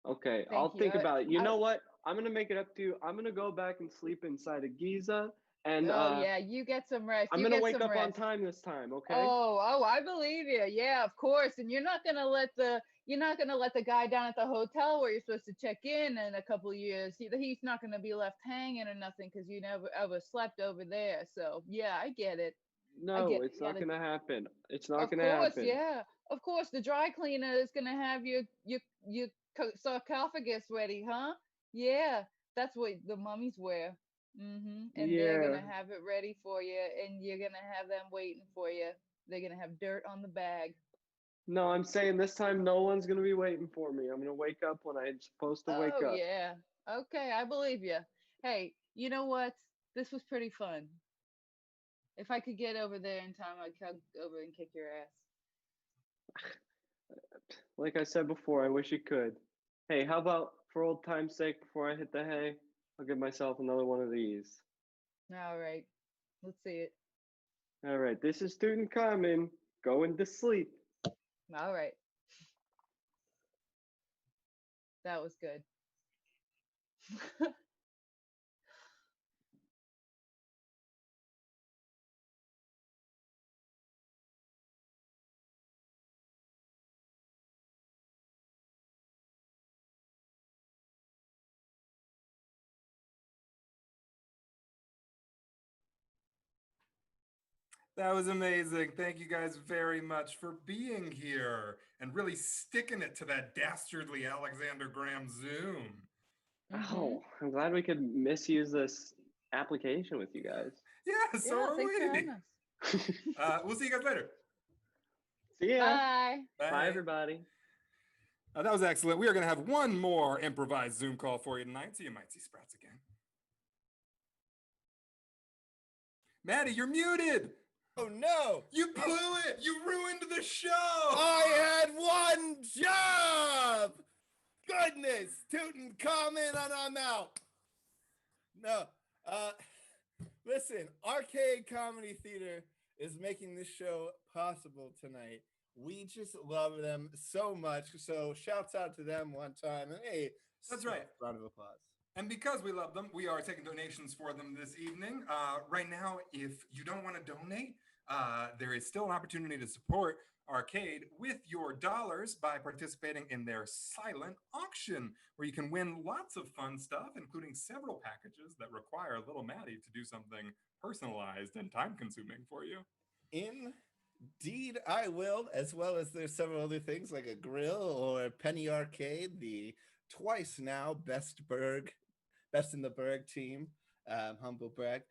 Okay, Thank I'll you. think about it. You know what? I'm gonna make it up to you. I'm gonna go back and sleep inside of Giza, and Oh yeah, you get some rest. I'm You gonna get wake some up on rest. time this time. Okay? Oh, I believe you. Yeah, of course. And you're not gonna let the guy down at the hotel where you're supposed to check in a couple of years. He's not gonna be left hanging or nothing because you never ever slept over there. So yeah, I get it. I No, get it. it's not gonna happen. It's not Of gonna course, happen. yeah. Of course, the dry cleaner is gonna have your sarcophagus ready, huh? Yeah, that's what the mummies wear. And they're Yeah. gonna have it ready for you, and you're gonna have them waiting for you. They're gonna have dirt on the bag. No, I'm saying this time no one's gonna be waiting for me. I'm gonna wake up when I'm supposed to wake Oh up. yeah. Okay, I believe you. Hey, you know what? This was pretty fun. If I could get over there in time, I'd come over and kick your ass. Like I said before, I wish you could. Hey, how about for old time's sake, before I hit the hay, I'll give myself another one of these. All right. Let's see it. All right, this is Tutankhamun going to sleep. All right. That was good. That was amazing. Thank you guys very much for being here and really sticking it to that dastardly Alexander Graham Zoom. Oh, I'm glad we could misuse this application with you guys. Yeah, so are thanks for we. having us. We'll see you guys later. See ya. Bye. Bye, everybody. That was excellent. We are going to have one more improvised Zoom call for you tonight, so you might see Sprouts again. Maddie, you're muted. Oh no! You blew it. You ruined the show. I had one job. Goodness, Tutankhamun, and I'm out. No, listen, Arcade Comedy Theater is making this show possible tonight. We just love them so much. So shouts out to them one time. And hey, that's right. Round of applause. And because we love them, we are taking donations for them this evening. Right now, if you don't want to donate, there is still an opportunity to support Arcade with your dollars by participating in their silent auction, where you can win lots of fun stuff, including several packages that require little Maddie to do something personalized and time-consuming for you. Indeed, I will, as well as there's several other things like a grill or Penny Arcade, the twice now best in the Berg team, humble brag,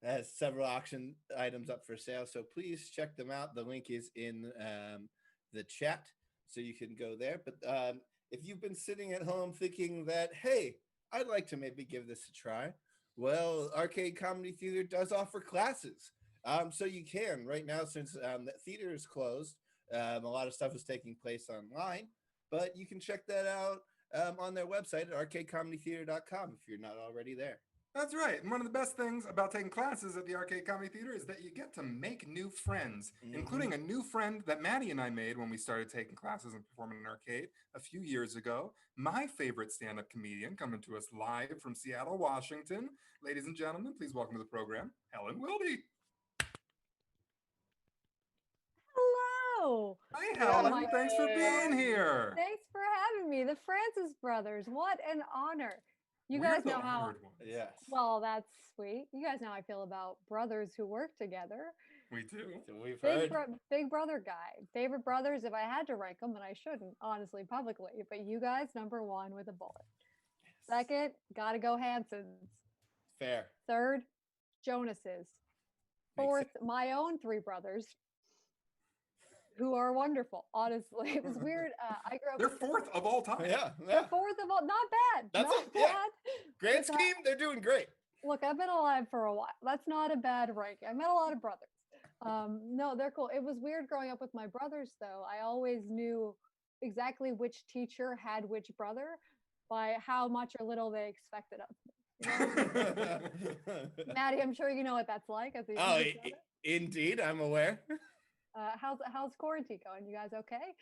has several auction items up for sale. So please check them out. The link is in the chat, so you can go there. But if you've been sitting at home thinking that, hey, I'd like to maybe give this a try, well, Arcade Comedy Theater does offer classes. So you can right now, since the theater is closed, a lot of stuff is taking place online, but you can check that out on their website at arcadecomedytheater.com if you're not already there. That's right. And one of the best things about taking classes at the Arcade Comedy Theater is that you get to make new friends, including a new friend that Maddie and I made when we started taking classes and performing in Arcade a few years ago. My favorite stand-up comedian coming to us live from Seattle, Washington. Ladies and gentlemen, please welcome to the program, Helen Wilby. Hello. Hi, Helen. Thanks for being here. Thanks for having me. The Frances brothers. What an honor. You We're guys the know how. honored ones. Yes. Well, that's sweet. You guys know how I feel about brothers who work together. We do. We've Big, heard. big brother guy. Favorite brothers, if I had to rank them, and I shouldn't, honestly, publicly. But you guys, number one with a bullet. Second, gotta go Hansons. Fair. Third, Jonas's. Fourth, my own three brothers, who are wonderful. Honestly, it was weird. I grew up. They're fourth of all time. Yeah. They're fourth of all. Not bad. That's not it, yeah. bad. Grand It's, scheme, they're doing great. Look, I've been alive for a while. That's not a bad rank. I met a lot of brothers. No, they're cool. It was weird growing up with my brothers, though. I always knew exactly which teacher had which brother by how much or little they expected of me. You know? Maddie, I'm sure you know what that's like. As a Oh, younger brother. indeed, I'm aware. How's quarantine going? You guys okay?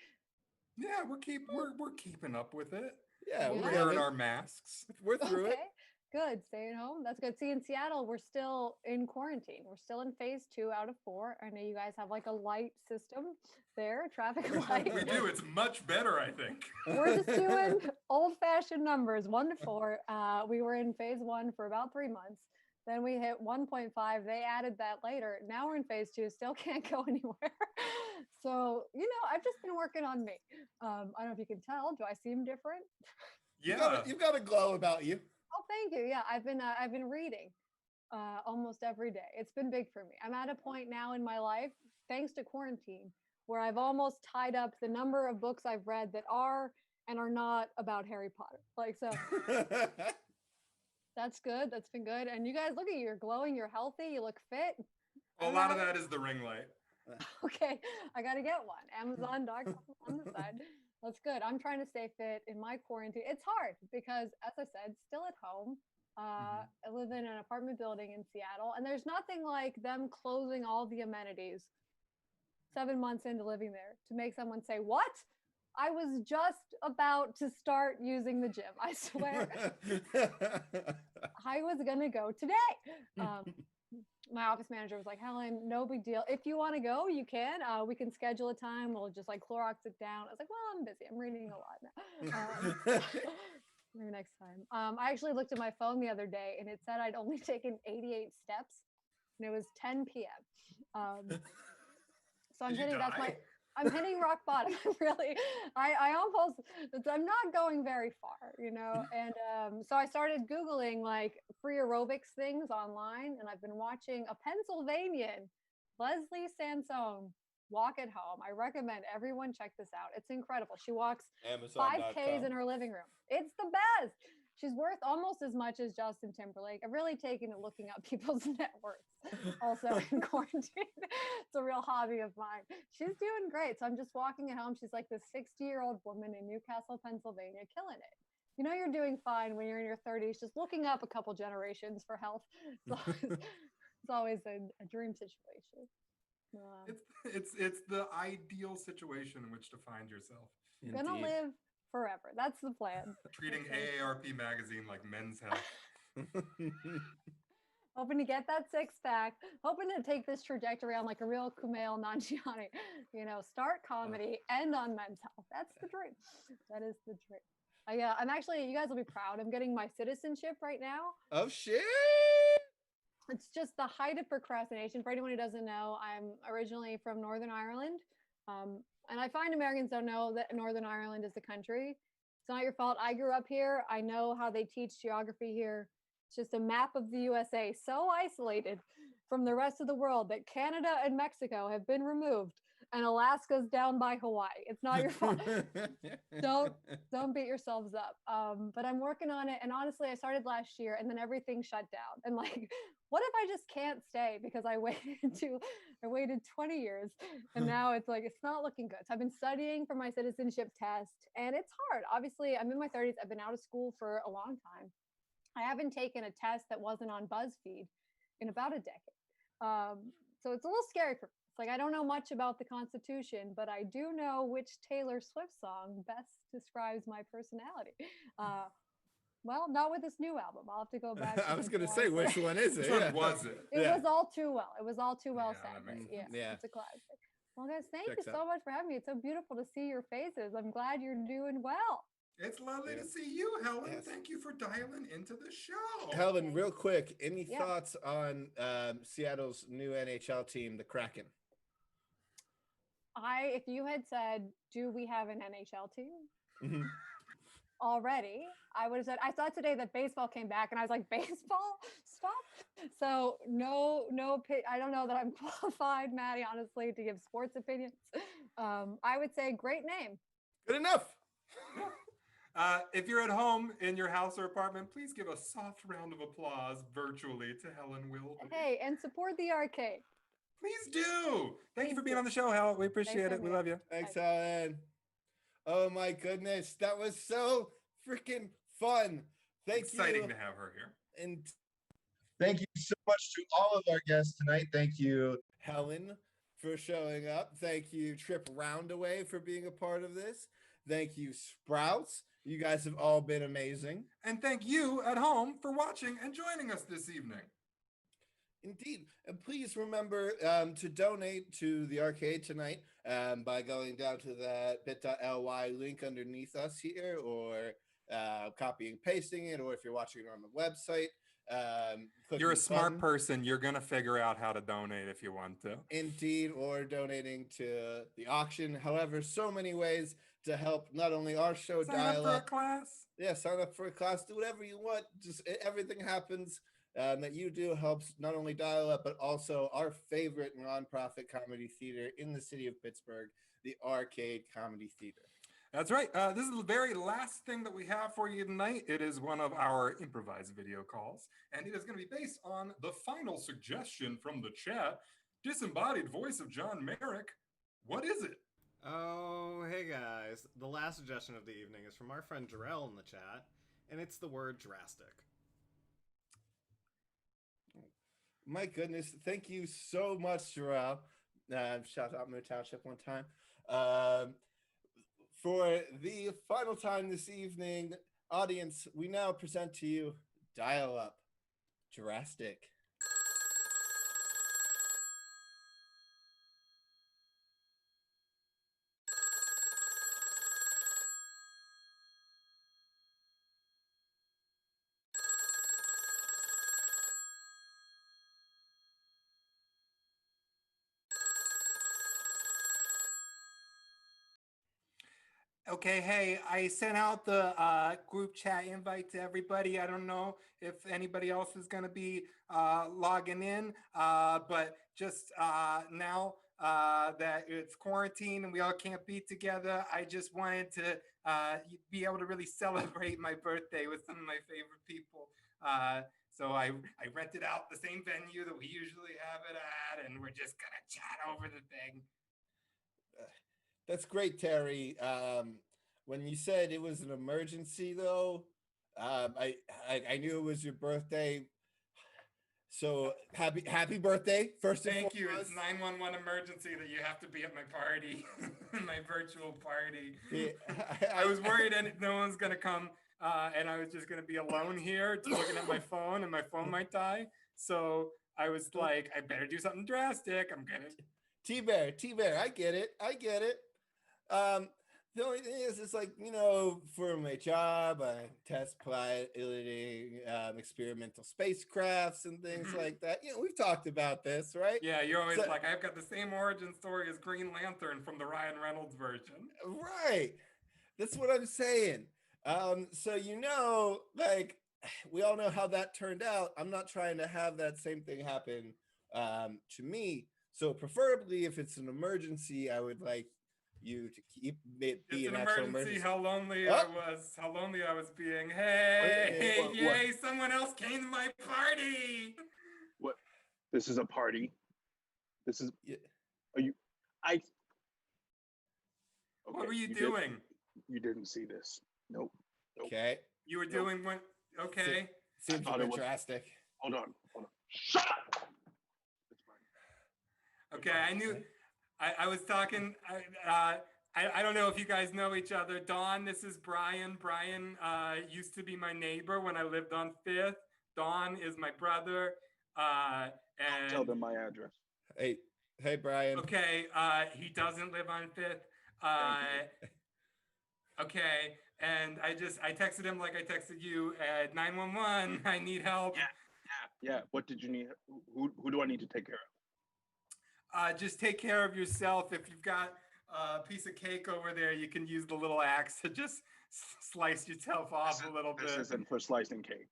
Yeah, we're keeping up with it. Yeah, Yeah. We're we're wearing our masks. we're through it. Good. Staying home. That's good. See, in Seattle, we're still in quarantine. We're still in phase 2 out of 4. I know you guys have like a light system there, traffic light. We do. It's much better, I think. We're just doing old-fashioned numbers, 1 to 4. We were in phase 1 for about 3 months. Then we hit 1.5. They added that later. Now we're in phase 2. Still can't go anywhere. So, I've just been working on me. I don't know if you can tell. Do I seem different? Yeah. You've got a glow about you. Oh, thank you. Yeah, I've been reading almost every day. It's been big for me. I'm at a point now in my life, thanks to quarantine, where I've almost tied up the number of books I've read that are and are not about Harry Potter. Like, so that's good. That's been good. And you guys, look at you. You're glowing. You're healthy. You look fit. A lot of that is the ring light. Okay, I got to get one. Amazon.com on the side. That's good. I'm trying to stay fit in my quarantine. It's hard because, as I said, still at home. I live in an apartment building in Seattle, and there's nothing like them closing all the amenities 7 months into living there to make someone say, "What? I was just about to start using the gym. I swear, I was gonna go today." My office manager was like, "Helen, no big deal. If you want to go, you can. We can schedule a time. We'll just like Clorox it down." I was like, "Well, I'm busy. I'm reading a lot now. Maybe next time." I actually looked at my phone the other day and it said I'd only taken 88 steps and it was 10 p.m. So I'm hitting, I'm hitting rock bottom. Really, I almost, I'm not going very far, and so I started Googling like free aerobics things online, and I've been watching a Pennsylvanian, Leslie Sansone, walk at home. I recommend everyone check this out. It's incredible. She walks 5Ks in her living room. It's the best. She's worth almost as much as Justin Timberlake. I've really taken to looking up people's net worths also in quarantine. It's a real hobby of mine. She's doing great. So I'm just walking at home. She's like this 60-year-old woman in Newcastle, Pennsylvania, killing it. You're doing fine when you're in your 30s, just looking up a couple generations for health. It's always a dream situation. It's the ideal situation in which to find yourself. Gonna live forever. That's the plan. Treating AARP magazine like Men's Health. Hoping to get that 6-pack. Hoping to take this trajectory on like a real Kumail Nanjiani. Start comedy, end on Men's Health. That's the dream. That is the dream. I'm actually, you guys will be proud. I'm getting my citizenship right now. Oh shit! It's just the height of procrastination. For anyone who doesn't know, I'm originally from Northern Ireland. And I find Americans don't know that Northern Ireland is a country. It's not your fault. I grew up here. I know how they teach geography here. It's just a map of the USA, so isolated from the rest of the world that Canada and Mexico have been removed and Alaska's down by Hawaii. It's not your fault. Don't beat yourselves up. But I'm working on it. And honestly, I started last year and then everything shut down. And like, what if I just can't stay because I waited 20 years and now it's like, it's not looking good. So I've been studying for my citizenship test and it's hard. Obviously, I'm in my 30s. I've been out of school for a long time. I haven't taken a test that wasn't on BuzzFeed in about a decade. So it's a little scary for me. It's like, I don't know much about the Constitution, but I do know which Taylor Swift song best describes my personality. Well, not with this new album. I'll have to go back. I was going to say, which one is it? Which one was it? It was All Too Well. It was All Too Well Yeah, said. Yeah. It's a classic. Well, guys, thank Checks you out. so much for having me. It's so beautiful to see your faces. I'm glad you're doing well. It's lovely Yeah. to see you, Helen. Yes. Thank you for dialing into the show. Helen, real quick, any Yeah. thoughts on Seattle's new NHL team, the Kraken? If you had said, do we have an NHL team Mhm. already? I would have said, I thought today that baseball came back, and I was like, baseball? Stop. So no, I don't know that I'm qualified, Maddie, honestly, to give sports opinions. I would say great name. Good enough. If you're at home in your house or apartment, please give a soft round of applause virtually to Helen Wilby. Hey, and support the arcade. Please do. Thank you for Please being do. on the show, Helen. We appreciate Thanks it. for We having love me. you. Thanks, Helen. Oh my goodness, that was so freaking fun. Thank Exciting you. to have her here. And thank you so much to all of our guests tonight. Thank you, Helen, for showing up. Thank you, Trip Roundaway, for being a part of this. Thank you, Sprouts. You guys have all been amazing. And thank you at home for watching and joining us this evening. Indeed. And please remember to donate to the arcade tonight by going down to that bit.ly link underneath us here, or copying, pasting it, or if you're watching it on the website. You're a the smart button. person. You're going to figure out how to donate if you want to. Indeed, or donating to the auction. However, so many ways to help not only our show Sign up dial for a up. class. Yeah, sign up for a class. Do whatever you want. Just everything happens that you do helps not only dial up, but also our favorite nonprofit comedy theater in the city of Pittsburgh, the Arcade Comedy Theater. That's right. This is the very last thing that we have for you tonight. It is one of our improvised video calls, and it is going to be based on the final suggestion from the chat, disembodied voice of John Merrick. What is it? Oh, hey guys. The last suggestion of the evening is from our friend Jarrell in the chat, and it's the word drastic. My goodness, thank you so much, Jarrell. Shout out Moon Township one time. For the final time this evening, audience, we now present to you Dial Up, Drastic. Okay, hey, I sent out the group chat invite to everybody. I don't know if anybody else is going to be logging in, but just now that it's quarantine and we all can't be together, I just wanted to be able to really celebrate my birthday with some of my favorite people. So I rented out the same venue that we usually have it at, and we're just going to chat over the thing. That's great, Terry. When you said it was an emergency, though, I knew it was your birthday. So happy birthday! First and Thank you. foremost. It's 911 emergency that you have to be at my party, my virtual party. Yeah, I was worried that no one's gonna come, and I was just gonna be alone here, looking at my phone, and my phone might die. So I was like, I better do something drastic. I'm gonna. T-Bear, I get it. The only thing is, it's like, for my job, I test piloting experimental spacecrafts and things like that. We've talked about this, right? Yeah, you're always like, I've got the same origin story as Green Lantern from the Ryan Reynolds version. Right. That's what I'm saying. So, we all know how that turned out. I'm not trying to have that same thing happen to me. So preferably if it's an emergency, I would like you to keep it be an actual emergency. How lonely I was being. Hey, yay, someone else came to my party. What? This is a party. This is. Are you? Okay, what were you doing? You didn't see this. Nope. Okay. You were doing what? Okay. Seems a bit drastic. Hold on. Shut up! Okay, I knew. I was talking. I don't know if you guys know each other. Dawn, this is Brian. Brian used to be my neighbor when I lived on 5th. Dawn is my brother. And tell them my address. Hey, Brian. Okay, he doesn't live on 5th. Okay, and I texted him like I texted you at 911. I need help. Yeah. What did you need? Who do I need to take care of? Just take care of yourself. If you've got a piece of cake over there, you can use the little axe to just slice yourself off a little bit. This isn't for slicing cake.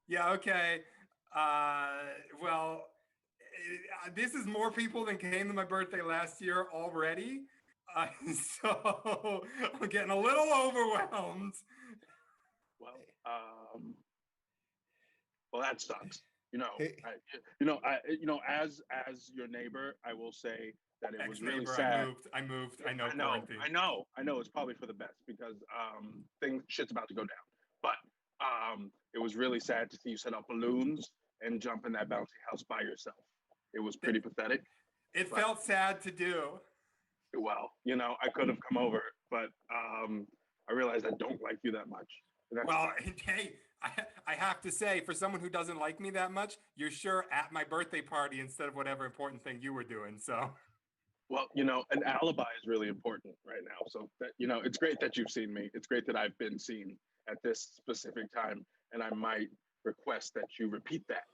Yeah, okay. Well, this is more people than came to my birthday last year already. So I'm getting a little overwhelmed. Well, that sucks. Hey. As your neighbor, I will say that it was really Ex-neighbor, sad. I moved. I know. Quarantine. I know. It's probably for the best because shit's about to go down. But it was really sad to see you set up balloons and jump in that bouncy house by yourself. It was pretty pathetic. It felt sad to do. Well, I could have come over, but I realized I don't like you that much. Well, hey, I have to say, for someone who doesn't like me that much, you're sure at my birthday party instead of whatever important thing you were doing. So, well, an alibi is really important right now. So that it's great that you've seen me. It's great that I've been seen at this specific time, and I might request that you repeat that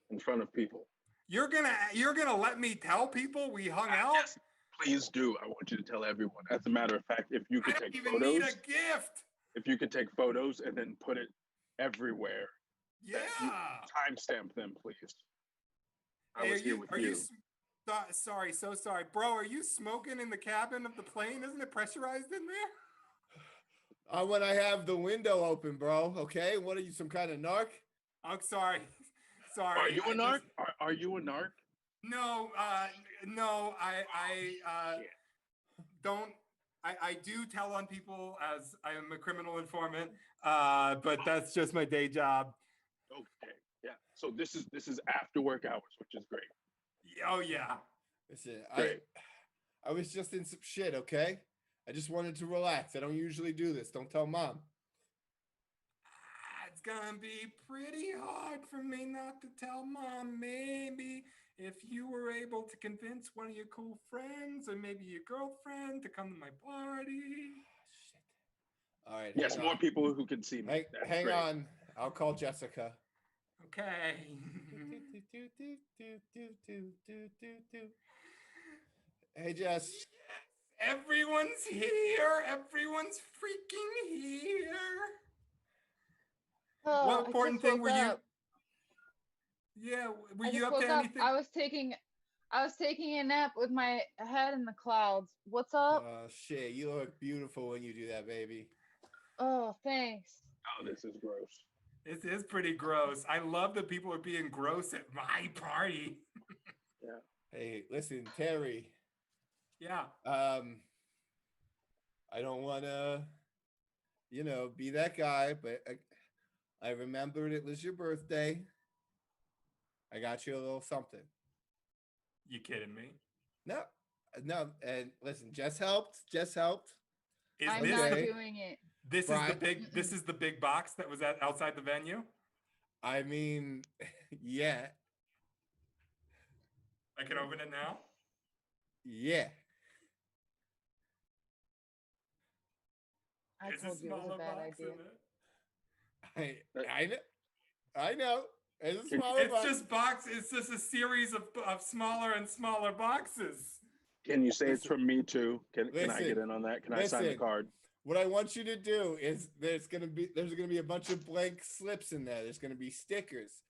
in front of people. You're gonna let me tell people we hung out? Yes, please do. I want you to tell everyone. As a matter of fact, if you could take even photos, need a gift. If you could take photos and then put it everywhere. Yeah. Timestamp them, please. I was here with you. So sorry, bro. Are you smoking in the cabin of the plane? Isn't it pressurized in there? When I have the window open, bro. Okay, what are you, some kind of narc? I'm sorry. Are you a narc? Are you a narc? No, no. I don't. I do tell on people as I am a criminal informant, but that's just my day job. Okay, yeah. So this is after work hours, which is great. Oh yeah. Listen, great. I was just in some shit. Okay, I just wanted to relax. I don't usually do this. Don't tell mom. It's gonna be pretty hard for me not to tell mom. Maybe if you were able to convince one of your cool friends or maybe your girlfriend to come to my party. Shit. All right. Yes, more people who can see me. Hang on. I'll call Jessica. Okay. Hey, Jess. Everyone's here. Everyone's freaking here. Oh, What important thing were you? Yeah, were you up to anything? I was taking a nap with my head in the clouds. What's up? Oh shit, you look beautiful when you do that, baby. Oh, thanks. Oh, this is gross. This is pretty gross. I love that people are being gross at my party. Yeah. Hey, listen, Terry. Yeah. I don't want to, be that guy, but I remembered it was your birthday. I got you a little something. You kidding me? No. And listen, Jess helped. I'm not doing it. This is the big box that was outside the venue. I mean, yeah. I can open it now. Yeah. I told you it was a bad idea. I know. It's a smaller box. It's just a series of smaller and smaller boxes. Can you say it's from me too? Can I get in on that? Can I sign the card? What I want you to do is there's gonna be a bunch of blank slips in there. There's gonna be stickers.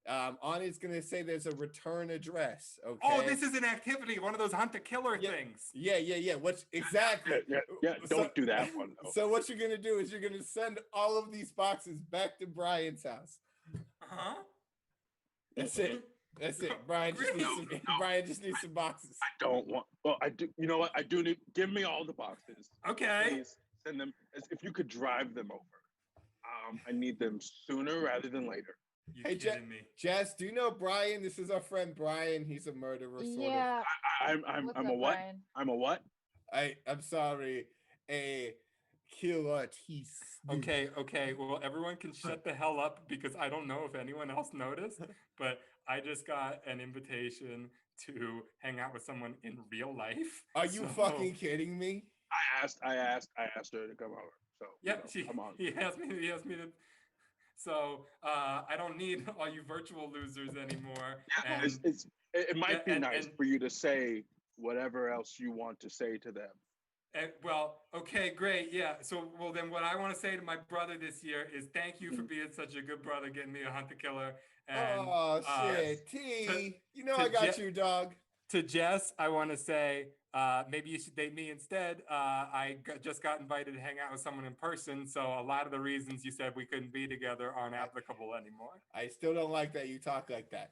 On it's gonna say there's a return address. Okay. Oh, this is an activity, one of those hunter killer things. Yeah. What's exactly? Yeah. Don't do that one. Though. So what you're gonna do is you're gonna send all of these boxes back to Brian's house. Huh? That's it. Brian just needs some boxes. I don't want. Well, I do. You know what? I do need. Give me all the boxes. Okay. Please send them. If you could drive them over. I need them sooner rather than later. You're kidding me. Jess, do you know Brian? This is our friend Brian. He's a murderer, sort of. I'm a what? Brian? I'm a what? I'm sorry. A killer. Okay. Well, everyone can shut the hell up because I don't know if anyone else noticed, but I just got an invitation to hang out with someone in real life. Are you fucking kidding me? I asked her to come over. So Yeah, come on. he asked me to. So I don't need all you virtual losers anymore. Yeah, And it might be nice and for you to say whatever else you want to say to them. well, okay, great. Yeah. So, well, then what I want to say to my brother this year is thank you for being such a good brother, getting me a Hunt the Killer. And Oh shit, T. You know to I got Je- you, dog. to Jess, I want to say maybe you should date me instead. Just got invited to hang out with someone in person, so a lot of the reasons you said we couldn't be together aren't applicable anymore. I still don't like that you talk like that.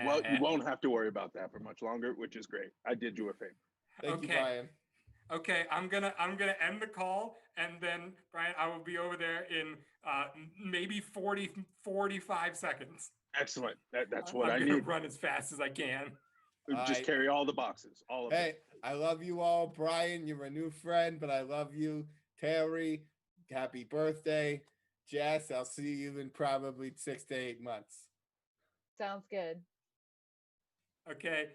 Well, you won't have to worry about that for much longer, which is great. I did you a favor. Thank you, Brian. Okay, I'm gonna end the call, and then Brian, I will be over there in maybe 45 seconds. Excellent. That's what I I'm gonna need. run as fast as I can. Just carry all the boxes, all of Hey, it. I love you all. Brian, you're a new friend, but I love you. Terry, happy birthday. Jess, I'll see you in probably 6 to 8 months. Sounds good. Okay.